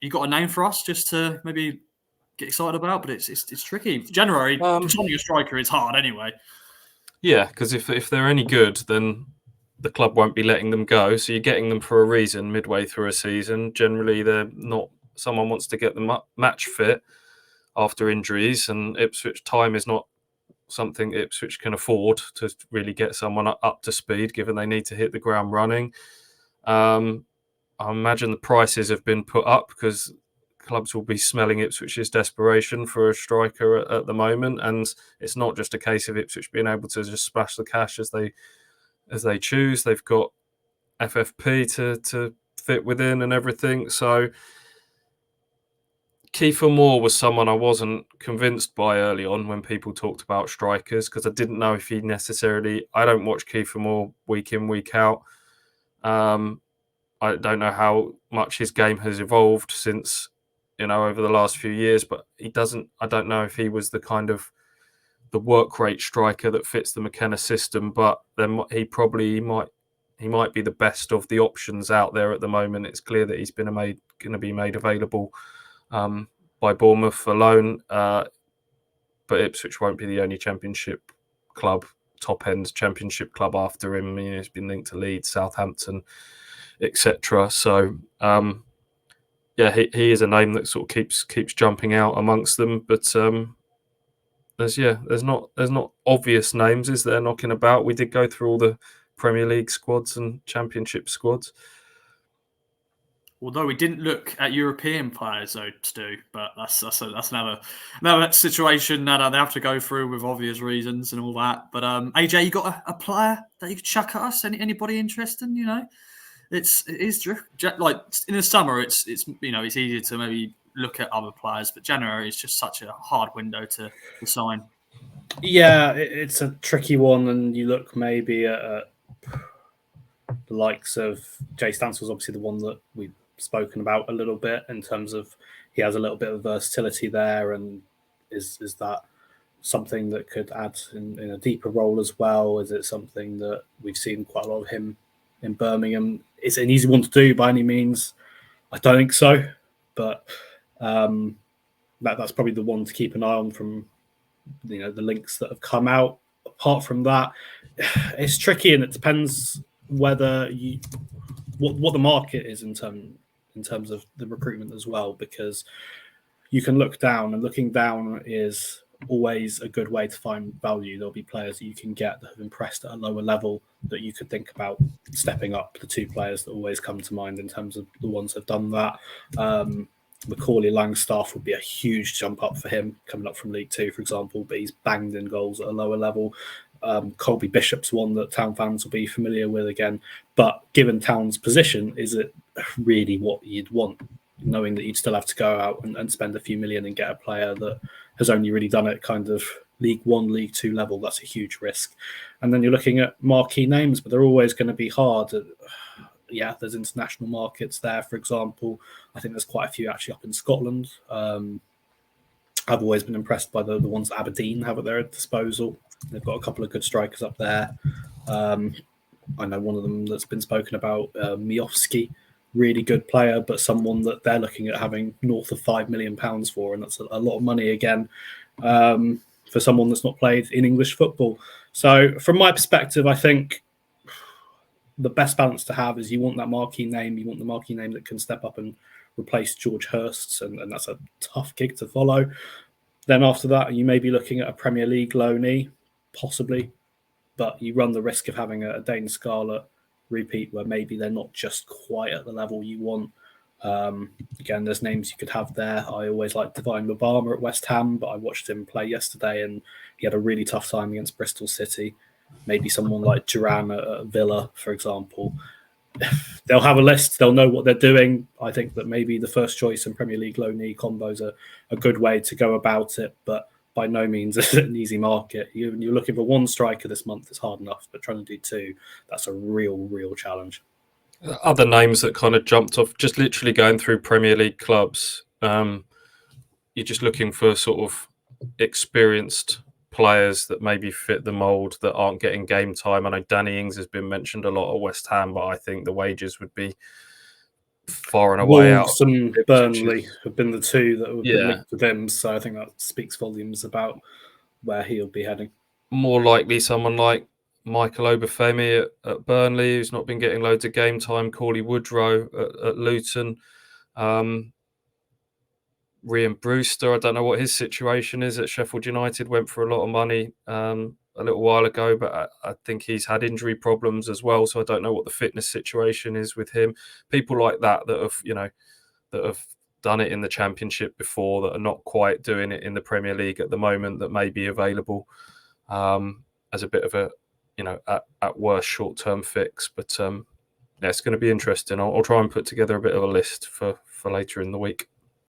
you got a name for us just to maybe get excited about? But it's tricky. January, signing a striker is hard anyway. Yeah, because if they're any good, then the club won't be letting them go. So you're getting them for a reason midway through a season. Generally, they're not. Someone wants to get them match fit after injuries, and Ipswich time is not something Ipswich can afford to really get someone up to speed, given they need to hit the ground running. I imagine the prices have been put up because clubs will be smelling Ipswich's desperation for a striker at the moment, and it's not just a case of Ipswich being able to just splash the cash as they choose. They've got FFP to fit within and everything. So Kiefer Moore was someone I wasn't convinced by early on when people talked about strikers, because I didn't know if he necessarily. I don't watch Kiefer Moore week in, week out. I don't know how much his game has evolved since, over the last few years, but he doesn't. I don't know if he was the kind of the work rate striker that fits the McKenna system, but then he might be the best of the options out there at the moment. It's clear that he's going to be made available by Bournemouth for loan, but Ipswich won't be the only Championship club, top end Championship club after him. He's been linked to Leeds, Southampton, etc. So he is a name that sort of keeps jumping out amongst them, but there's not obvious names, is there, knocking about? We did go through all the Premier League squads and Championship squads. Although we didn't look at European players, though, Stu, but that's another situation that they have to go through with obvious reasons and all that. But AJ, you got a player that you could chuck at us? Anybody interested? It is like in the summer. It's easier to maybe look at other players, but January is just such a hard window to sign. Yeah, it's a tricky one, and you look maybe at the likes of Jay Stansell's obviously the one that we've spoken about a little bit in terms of he has a little bit of versatility there, and is that something that could add in a deeper role as well? Is it something that we've seen quite a lot of him in Birmingham? Is it an easy one to do by any means? I don't think so, but that's probably the one to keep an eye on from the links that have come out. Apart from that, it's tricky, and it depends whether what the market is in terms of the recruitment as well, because you can look down, and looking down is always a good way to find value. There'll be players that you can get that have impressed at a lower level that you could think about stepping up. The two players that always come to mind in terms of the ones that have done that, Macaulay Langstaff would be a huge jump up for him coming up from League Two, for example, but he's banged in goals at a lower level. Colby Bishop's one that Town fans will be familiar with again, but given Town's position, is it really what you'd want, knowing that you'd still have to go out and spend a few million and get a player that has only really done it kind of League One, League Two level? That's a huge risk. And then you're looking at marquee names, but they're always going to be hard. Yeah, there's international markets there, for example. I think there's quite a few actually up in Scotland. I've always been impressed by the ones that Aberdeen have at their disposal. They've got a couple of good strikers up there. I know one of them that's been spoken about, Miofsky, really good player, but someone that they're looking at having north of £5 million for, and that's a lot of money again for someone that's not played in English football. So from my perspective, I think the best balance to have is you want that marquee name. You want the marquee name that can step up and replace George Hurst's, and that's a tough gig to follow. Then after that, you may be looking at a Premier League loanee, possibly, but you run the risk of having a Dane Scarlett repeat where maybe they're not just quite at the level you want. Again, there's names you could have there. I always like Divine Mabama at West Ham, but I watched him play yesterday and he had a really tough time against Bristol City. Maybe someone like Duran at Villa, for example. They'll have a list. They'll know what they're doing. I think that maybe the first choice and Premier League loanee combos are a good way to go about it, but by no means is it an easy market. You're looking for one striker this month, it's hard enough, but trying to do two, that's a real challenge. Other names that kind of jumped off, just literally going through Premier League clubs, you're just looking for sort of experienced players that maybe fit the mould that aren't getting game time. I know Danny Ings has been mentioned a lot at West Ham, but I think the wages would be far and away out. Wolves and Ipswich Burnley is- have been the two that have been Yeah. linked with him. So I think that speaks volumes about where he'll be heading. More likely someone like Michael Obafemi at Burnley, who's not been getting loads of game time. Cauley Woodrow at Luton. Rhian Brewster, I don't know what his situation is at Sheffield United. Went for a lot of money a little while ago, but I think he's had injury problems as well. So I don't know what the fitness situation is with him. People like that have done it in the Championship before, that are not quite doing it in the Premier League at the moment, that may be available as a bit of a, at worst short-term fix. But yeah, it's going to be interesting. I'll try and put together a bit of a list for later in the week.